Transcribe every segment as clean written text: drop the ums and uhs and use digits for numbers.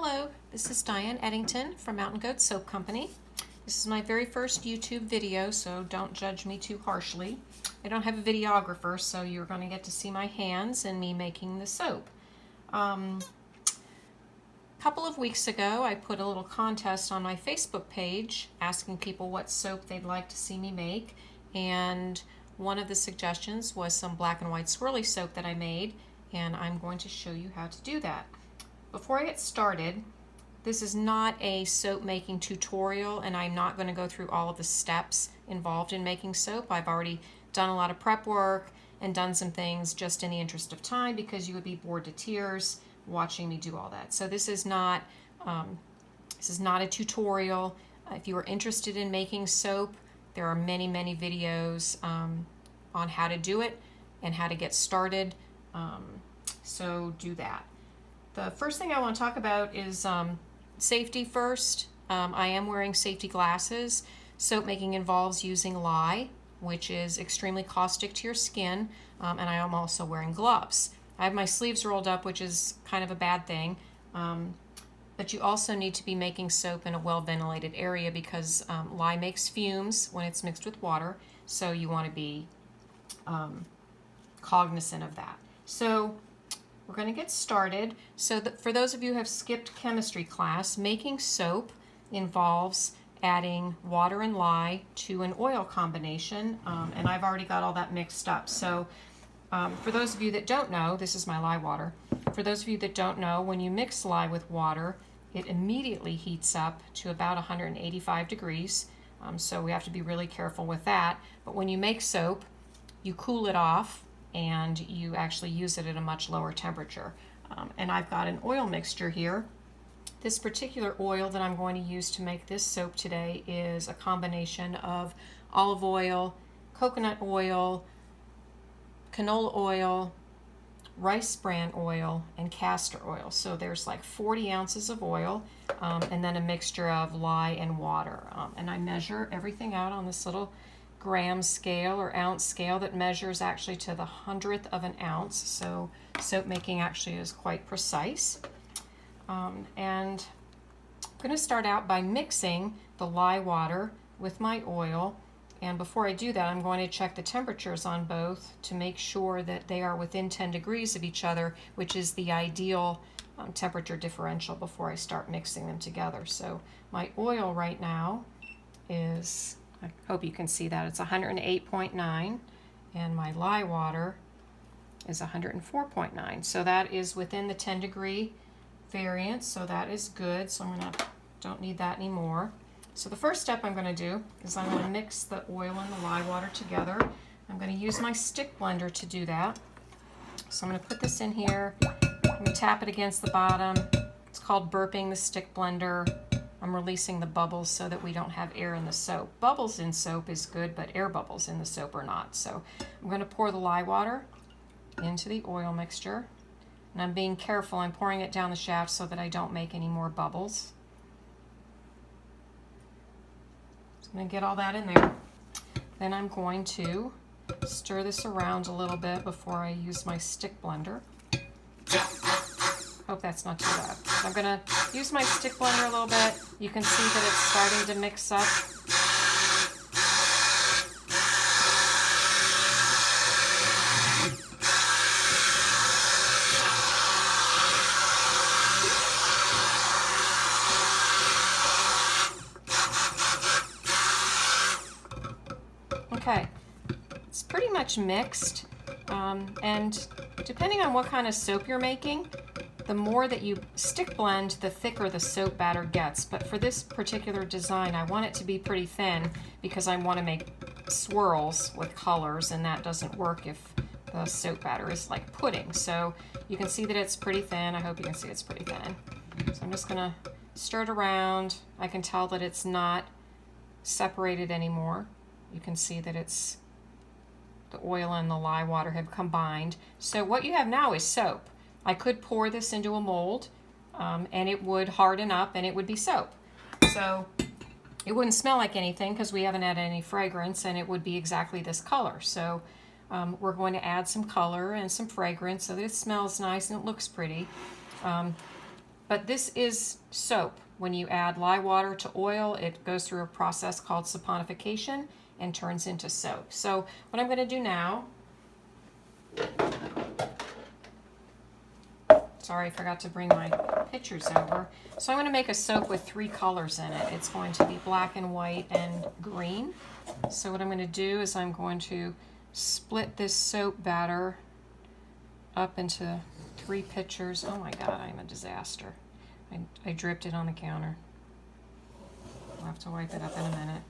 Hello, this is Diane Eddington from Mountain Goat Soap Company. This is my very first YouTube video, so don't judge me too harshly. I don't have a videographer, so you're going to get to see my hands and me making the soap. A couple of weeks ago, I put a little contest on my Facebook page asking people what soap they'd like to see me make, and one of the suggestions was some black and white swirly soap that I made, and I'm going to show you how to do that. Before I get started, this is not a soap making tutorial, and I'm not going to go through all of the steps involved in making soap. I've already done a lot of prep work and done some things just in the interest of time because you would be bored to tears watching me do all that. So this is not a tutorial. If you are interested in making soap, there are many videos on how to do it and how to get started. So do that. The first thing I want to talk about is safety first. I am wearing safety glasses. Soap making involves using lye, which is extremely caustic to your skin, and I am also wearing gloves. I have my sleeves rolled up, which is kind of a bad thing, but you also need to be making soap in a well-ventilated area because lye makes fumes when it's mixed with water, so you want to be cognizant of that. So we're going to get started. So for those of you who have skipped chemistry class, making soap involves adding water and lye to an oil combination, and I've already got all that mixed up. So for those of you that don't know, this is my lye water. For those of you that don't know, when you mix lye with water, it immediately heats up to about 185 degrees, so we have to be really careful with that. But when you make soap, you cool it off and you actually use it at a much lower temperature. And I've got an oil mixture here. This particular oil that I'm going to use to make this soap today is a combination of olive oil, coconut oil, canola oil, rice bran oil, and castor oil. So there's like 40 ounces of oil, and then a mixture of lye and water. And I measure everything out on this little gram scale or ounce scale that measures actually to the 100th of an ounce. So soap making actually is quite precise. And I'm going to start out by mixing the lye water with my oil. And before I do that, I'm going to check the temperatures on both to make sure that they are within 10 degrees of each other, which is the ideal temperature differential before I start mixing them together. So my oil right now is, I hope you can see that, it's 108.9, and my lye water is 104.9. So that is within the 10 degree variance, so that is good. So don't need that anymore. So the first step I'm going to do is I'm going to mix the oil and the lye water together. I'm going to use my stick blender to do that. So I'm going to put this in here. I'm going to tap it against the bottom. It's called burping the stick blender. I'm releasing the bubbles so that we don't have air in the soap. Bubbles in soap is good, but air bubbles in the soap are not. So I'm going to pour the lye water into the oil mixture. And I'm being careful. I'm pouring it down the shaft so that I don't make any more bubbles. So I'm going to get all that in there. Then I'm going to stir this around a little bit before I use my stick blender. Hope that's not too loud. I'm going to use my stick blender a little bit. You can see that it's starting to mix up. Okay, it's pretty much mixed, and depending on what kind of soap you're making, the more that you stick blend, the thicker the soap batter gets. But for this particular design, I want it to be pretty thin because I want to make swirls with colors, and that doesn't work if the soap batter is like pudding. So you can see that it's pretty thin. I hope you can see it's pretty thin. So I'm just going to stir it around. I can tell that it's not separated anymore. You can see that it's the oil and the lye water have combined. So what you have now is soap. I could pour this into a mold and it would harden up and it would be soap. So it wouldn't smell like anything because we haven't added any fragrance, and it would be exactly this color. So we're going to add some color and some fragrance so that it smells nice and it looks pretty. but this is soap. When you add lye water to oil, it goes through a process called saponification and turns into soap. So what I'm going to do now, sorry, I forgot to bring my pictures over. So I'm going to make a soap with 3 colors in it. It's going to be black and white and green. So what I'm going to do is I'm going to split this soap batter up into 3 pitchers. Oh my God, I'm a disaster. I dripped it on the counter. I'll have to wipe it up in a minute.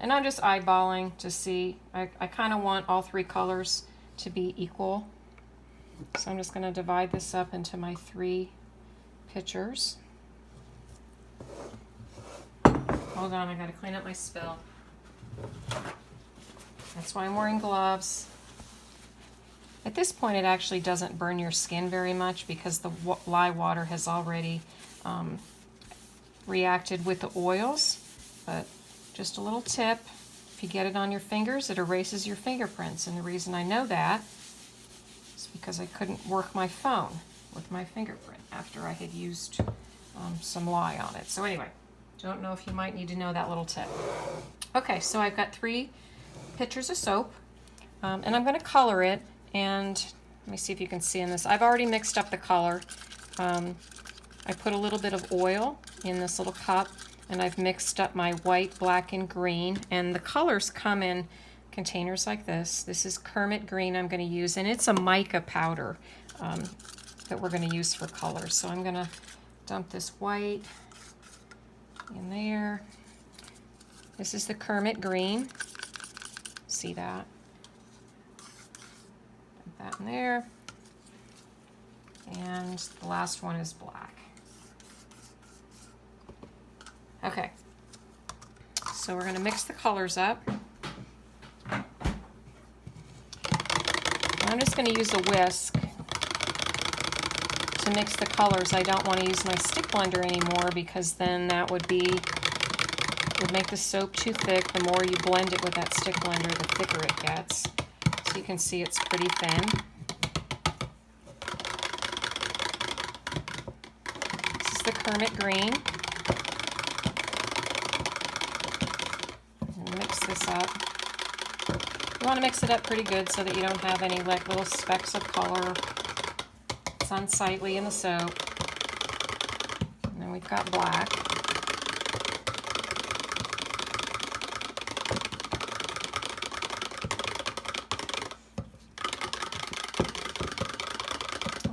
And I'm just eyeballing to see. I kind of want all 3 colors to be equal. So I'm just going to divide this up into my 3 pitchers. Hold on, I got to clean up my spill. That's why I'm wearing gloves. At this point, it actually doesn't burn your skin very much because the lye water has already reacted with the oils. But just a little tip, if you get it on your fingers, it erases your fingerprints. And the reason I know that is because I couldn't work my phone with my fingerprint after I had used some lye on it. So anyway, don't know if you might need to know that little tip. Okay, so I've got 3 pitchers of soap, and I'm going to color it. And let me see if you can see in this. I've already mixed up the color. I put a little bit of oil in this little cup, and I've mixed up my white, black, and green. And the colors come in containers like this. This is Kermit green I'm going to use, and it's a mica powder that we're going to use for colors. So I'm going to dump this white in there. This is the Kermit green. See that? That in there, and the last one is black. Okay, so we're going to mix the colors up. I'm just going to use a whisk to mix the colors. I don't want to use my stick blender anymore because then that would make the soap too thick. The more you blend it with that stick blender, the thicker it gets. So you can see it's pretty thin. This is the Kermit green. And mix this up. You want to mix it up pretty good so that you don't have any like little specks of color. It's unsightly in the soap. And then we've got black.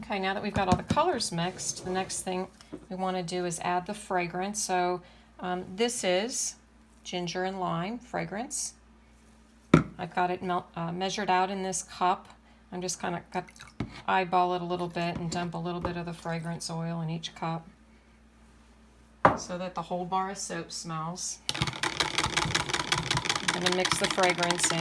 Okay, now that we've got all the colors mixed, the next thing we want to do is add the fragrance. So this is ginger and lime fragrance. I've got it measured out in this cup. I'm just kind of got eyeball it a little bit and dump a little bit of the fragrance oil in each cup so that the whole bar of soap smells. I'm going to mix the fragrance in.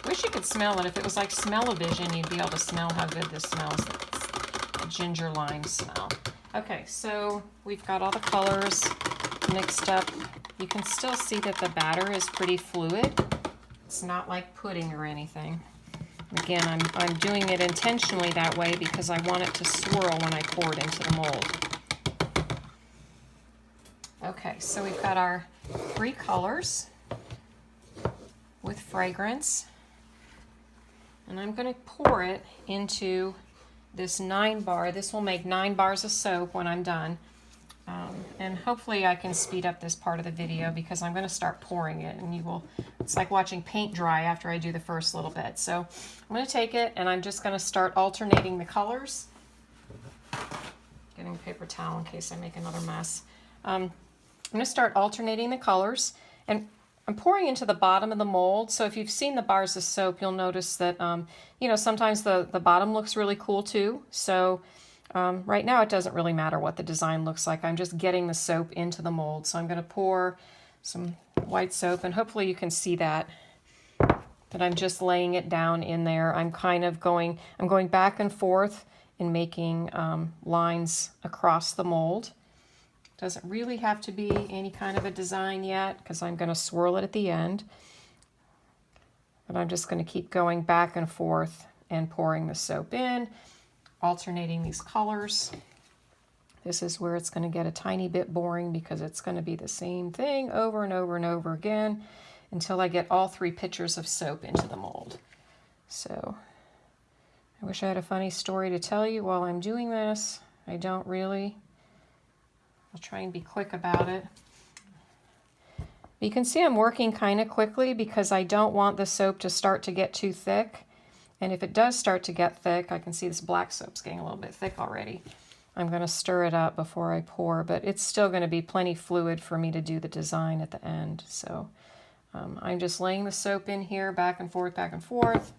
Wish you could smell it. If it was like smell-o-vision, you'd be able to smell how good this smells. It's a ginger lime smell. Okay, so we've got all the colors mixed up. You can still see that the batter is pretty fluid. It's not like pudding or anything. Again, I'm doing it intentionally that way because I want it to swirl when I pour it into the mold. Okay, so we've got our 3 colors with fragrance. And I'm going to pour it into this 9 bar. This will make 9 bars of soap when I'm done. And hopefully I can speed up this part of the video because I'm going to start pouring it, and it's like watching paint dry after I do the first little bit. So I'm going to take it and I'm just going to start alternating the colors. Getting a paper towel in case I make another mess. I'm going to start alternating the colors, and I'm pouring into the bottom of the mold. So if you've seen the bars of soap, you'll notice that, sometimes the bottom looks really cool too. So right now it doesn't really matter what the design looks like. I'm just getting the soap into the mold. So I'm going to pour some white soap, and hopefully you can see that I'm just laying it down in there. I'm going back and forth in making lines across the mold. Doesn't really have to be any kind of a design yet because I'm going to swirl it at the end. But I'm just going to keep going back and forth and pouring the soap in, alternating these colors. This is where it's going to get a tiny bit boring because it's going to be the same thing over and over and over again until I get all 3 pitchers of soap into the mold. So I wish I had a funny story to tell you while I'm doing this. I don't really. I'll try and be quick about it. You can see I'm working kind of quickly because I don't want the soap to start to get too thick. And if it does start to get thick, I can see this black soap's getting a little bit thick already. I'm going to stir it up before I pour, but it's still going to be plenty fluid for me to do the design at the end. So I'm just laying the soap in here back and forth, back and forth.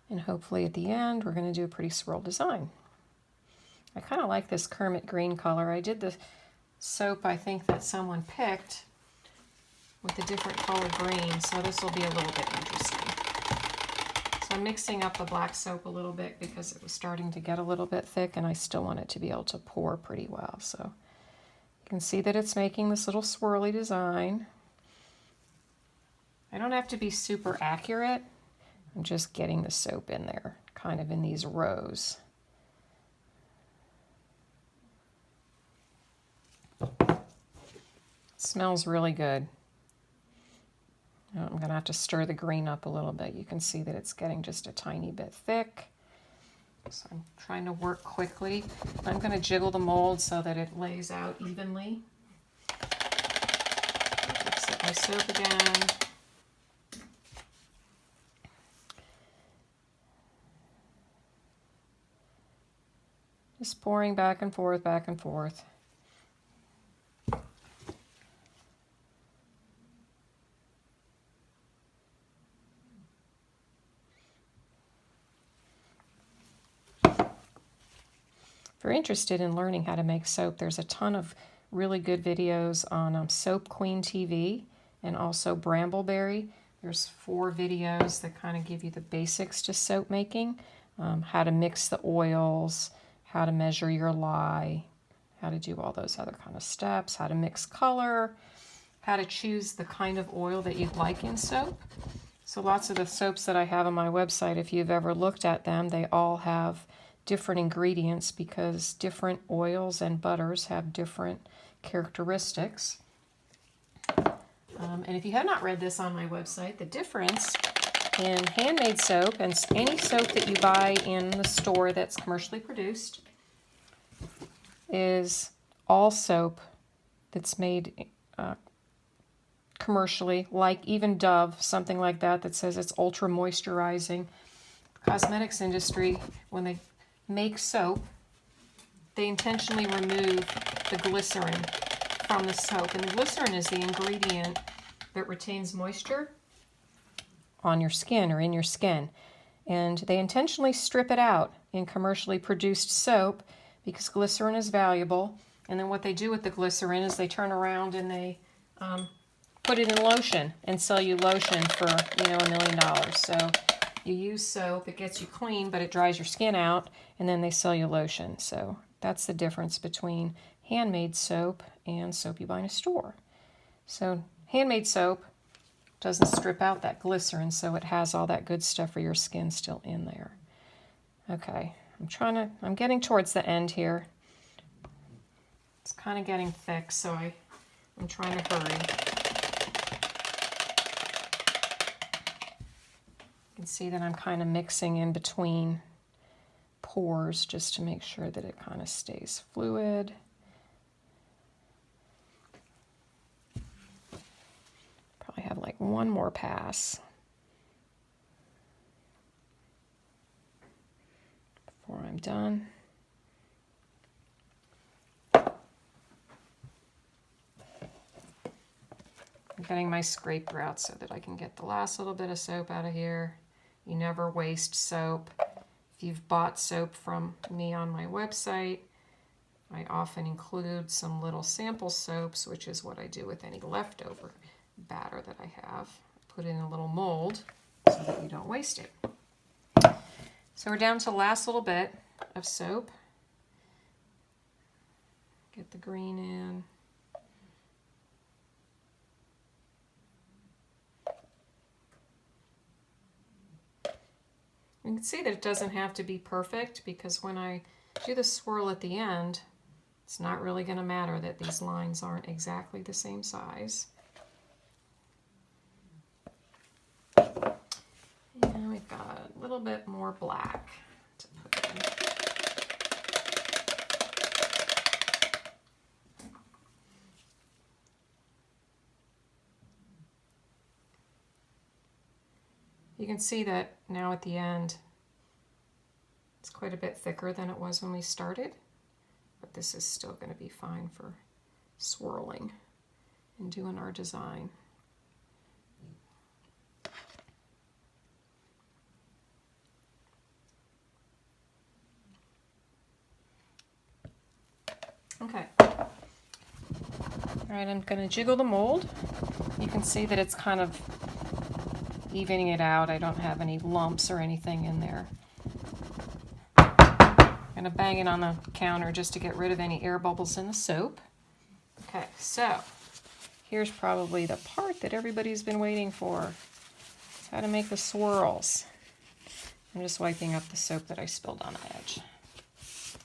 And hopefully at the end, we're going to do a pretty swirl design. I kind of like this Kermit green color. I did the soap, I think, that someone picked with a different color green, so this will be a little bit interesting. So I'm mixing up the black soap a little bit because it was starting to get a little bit thick and I still want it to be able to pour pretty well. So you can see that it's making this little swirly design. I don't have to be super accurate. I'm just getting the soap in there, kind of in these rows. Smells really good. I'm going to have to stir the green up a little bit. You can see that it's getting just a tiny bit thick. So I'm trying to work quickly. I'm going to jiggle the mold so that it lays out evenly. Mix up my soap again. Just pouring back and forth, back and forth. If you're interested in learning how to make soap, there's a ton of really good videos on Soap Queen TV and also Brambleberry. There's 4 videos that kind of give you the basics to soap making, how to mix the oils, how to measure your lye, how to do all those other kind of steps, how to mix color, how to choose the kind of oil that you'd like in soap. So lots of the soaps that I have on my website, if you've ever looked at them, they all have different ingredients because different oils and butters have different characteristics. And if you have not read this on my website, the difference in handmade soap and any soap that you buy in the store that's commercially produced is all soap that's made commercially, like even Dove, something like that, that says it's ultra moisturizing. The cosmetics industry, when they make soap, they intentionally remove the glycerin from the soap. And the glycerin is the ingredient that retains moisture on your skin or in your skin. And they intentionally strip it out in commercially produced soap because glycerin is valuable. And then what they do with the glycerin is they turn around and they put it in lotion and sell you lotion for, $1 million. So you use soap, it gets you clean, but it dries your skin out, and then they sell you lotion. So that's the difference between handmade soap and soap you buy in a store. So handmade soap doesn't strip out that glycerin, so it has all that good stuff for your skin still in there. Okay, I'm getting towards the end here. It's kind of getting thick, so I'm trying to hurry. You can see that I'm kind of mixing in between pours just to make sure that it kind of stays fluid. Probably have like one more pass before I'm done. I'm getting my scraper out so that I can get the last little bit of soap out of here. You never waste soap. If you've bought soap from me on my website, I often include some little sample soaps, which is what I do with any leftover batter that I have. Put it in a little mold so that you don't waste it. So we're down to the last little bit of soap. Get the green in. You can see that it doesn't have to be perfect, because when I do the swirl at the end, it's not really going to matter that these lines aren't exactly the same size. And we've got a little bit more black to put in. You can see that now at the end, it's quite a bit thicker than it was when we started, but this is still going to be fine for swirling and doing our design. Okay. All right, I'm going to jiggle the mold. You can see that it's kind of evening it out. I don't have any lumps or anything in there. I'm going to bang it on the counter just to get rid of any air bubbles in the soap. Okay, so here's probably the part that everybody's been waiting for. It's how to make the swirls. I'm just wiping up the soap that I spilled on the edge.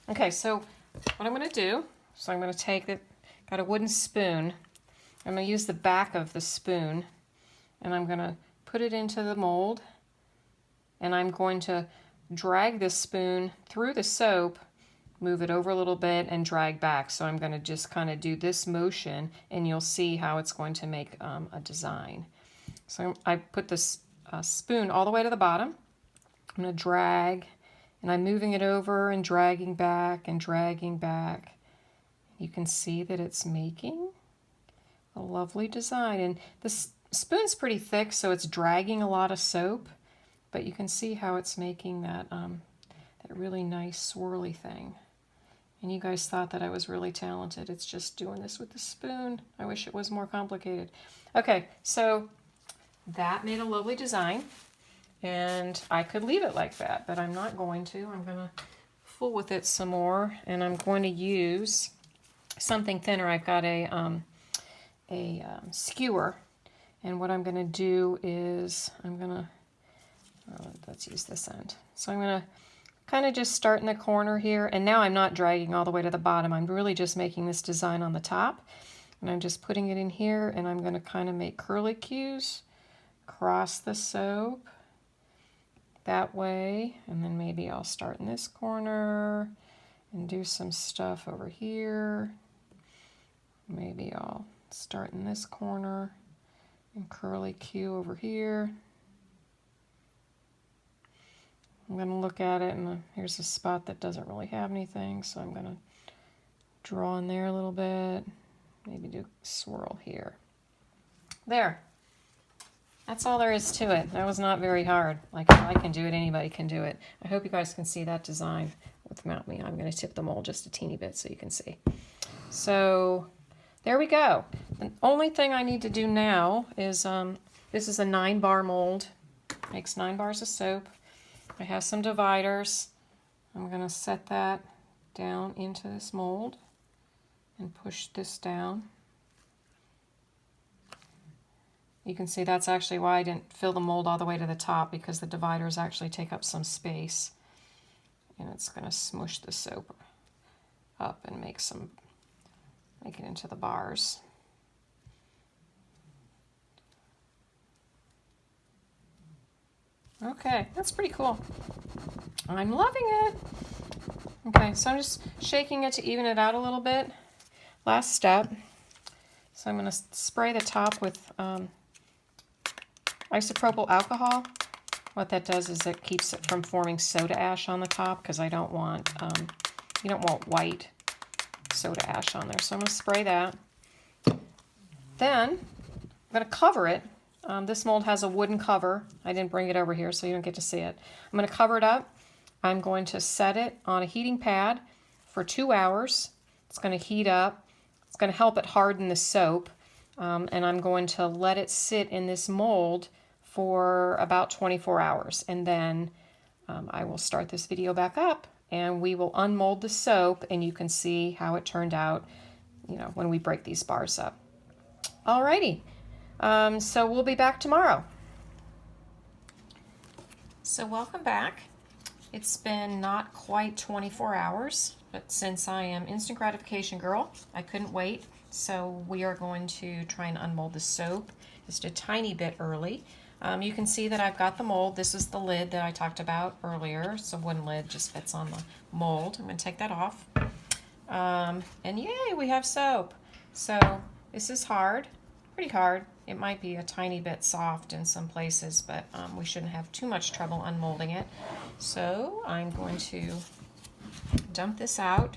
Okay, so what I'm going to do, so I'm going to take it, got a wooden spoon. I'm going to use the back of the spoon, and I'm going to put it into the mold, and I'm going to drag this spoon through the soap, move it over a little bit, and drag back. So I'm going to just kind of do this motion, and you'll see how it's going to make a design. So I put this spoon all the way to the bottom. I'm going to drag, and I'm moving it over and dragging back and dragging back. You can see that it's making a lovely design, and the spoon's pretty thick, so it's dragging a lot of soap, but you can see how it's making that that really nice swirly thing. And you guys thought that I was really talented. It's just doing this with the spoon. I wish it was more complicated. Okay, so that made a lovely design, and I could leave it like that, but I'm not going to. I'm going to fool with it some more, and I'm going to use something thinner. I've got a skewer, and what I'm going to do is I'm going to, let's use this end. So I'm going to kind of just start in the corner here, and now I'm not dragging all the way to the bottom. I'm really just making this design on the top, and I'm just putting it in here, and I'm going to kind of make curlicues across the soap that way, and then maybe I'll start in this corner and do some stuff over here. Maybe I'll start in this corner and curlicue over here. I'm going to look at it, and here's a spot that doesn't really have anything, so I'm going to draw in there a little bit. Maybe do a swirl here. There. That's all there is to it. That was not very hard. Like, if I can do it, anybody can do it. I hope you guys can see that design without me. I'm going to tip the mold just a teeny bit so you can see. So there we go. The only thing I need to do now is, this is a 9-bar mold. Makes 9 bars of soap. I have some dividers. I'm going to set that down into this mold and push this down. You can see that's actually why I didn't fill the mold all the way to the top, because the dividers actually take up some space. And it's going to smush the soap up and make it into the bars. Okay, that's pretty cool. I'm loving it. Okay, so I'm just shaking it to even it out a little bit. Last step. So I'm going to spray the top with isopropyl alcohol. What that does is it keeps it from forming soda ash on the top, because I don't want, you don't want white soda ash on there. So I'm going to spray that. Then I'm going to cover it. This mold has a wooden cover. I didn't bring it over here, so you don't get to see it. I'm going to cover it up. I'm going to set it on a heating pad for 2 hours. It's going to heat up. It's going to help it harden the soap. And I'm going to let it sit in this mold for about 24 hours. And then I will start this video back up and we will unmold the soap, and you can see how it turned out, you know, when we break these bars up. Alrighty, so we'll be back tomorrow. So welcome back. It's been not quite 24 hours, but since I am instant gratification girl, I couldn't wait. So we are going to try and unmold the soap just a tiny bit early. You can see that I've got the mold. This is the lid that I talked about earlier. It's a wooden lid, just fits on the mold. I'm going to take that off. And yay, we have soap. So this is hard, pretty hard. It might be a tiny bit soft in some places, but we shouldn't have too much trouble unmolding it. So I'm going to dump this out.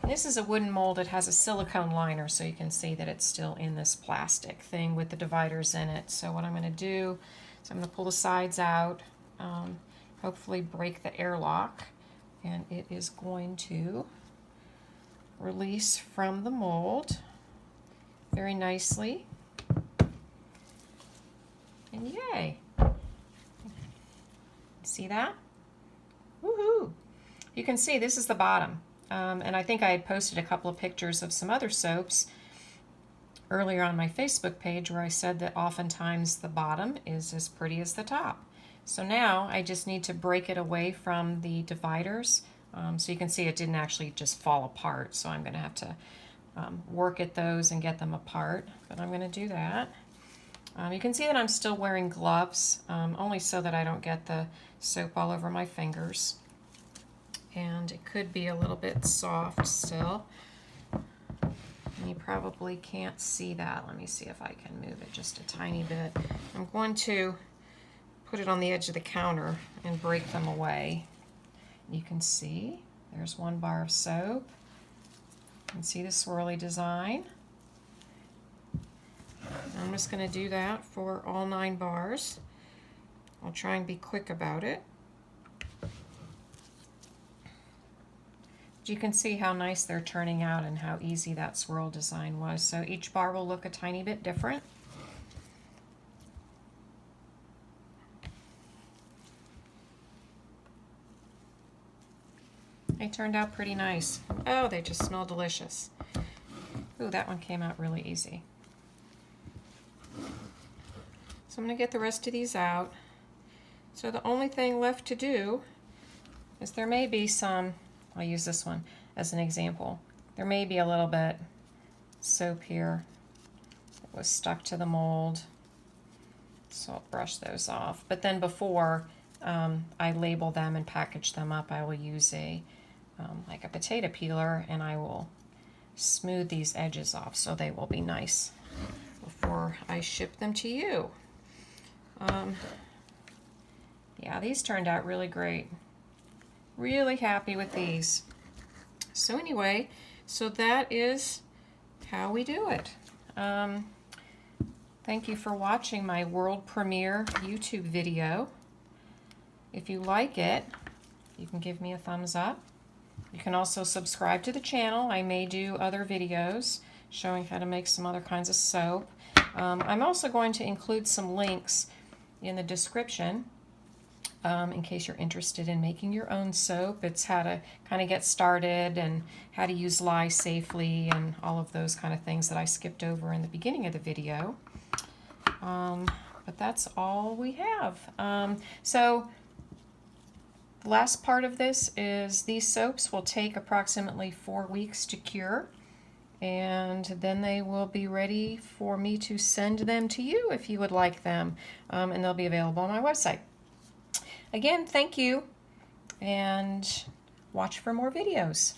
This is a wooden mold. It has a silicone liner, so you can see that it's still in this plastic thing with the dividers in it. So what I'm going to do is I'm going to pull the sides out, hopefully break the airlock, and it is going to release from the mold very nicely. And yay! See that? Woohoo! You can see this is the bottom. And I think I had posted a couple of pictures of some other soaps earlier on my Facebook page where I said that oftentimes the bottom is as pretty as the top. So now I just need to break it away from the dividers. So you can see it didn't actually just fall apart. So I'm going to have to work at those and get them apart. But I'm going to do that. You can see that I'm still wearing gloves, only so that I don't get the soap all over my fingers. And it could be a little bit soft still. And you probably can't see that. Let me see if I can move it just a tiny bit. I'm going to put it on the edge of the counter and break them away. You can see there's one bar of soap. You can see the swirly design. I'm just going to do that for all 9 bars. I'll try and be quick about it. You can see how nice they're turning out and how easy that swirl design was. So each bar will look a tiny bit different. They turned out pretty nice. Oh, they just smell delicious. Ooh, that one came out really easy. So I'm going to get the rest of these out. So the only thing left to do is there may be some, I'll use this one as an example. There may be a little bit soap here that was stuck to the mold. So I'll brush those off. But then before I label them and package them up, I will use like a potato peeler, and I will smooth these edges off so they will be nice before I ship them to you. Yeah, these turned out really great. Really happy with these. So anyway, so that is how we do it. Thank you for watching my world premiere YouTube video. If you like it, you can give me a thumbs up. You can also subscribe to the channel. I may do other videos showing how to make some other kinds of soap. I'm also going to include some links in the description in case you're interested in making your own soap. It's how to kind of get started and how to use lye safely and all of those kind of things that I skipped over in the beginning of the video. But that's all we have. So the last part of this is these soaps will take approximately 4 weeks to cure, and then they will be ready for me to send them to you if you would like them, and they'll be available on my website. Again, thank you, and watch for more videos.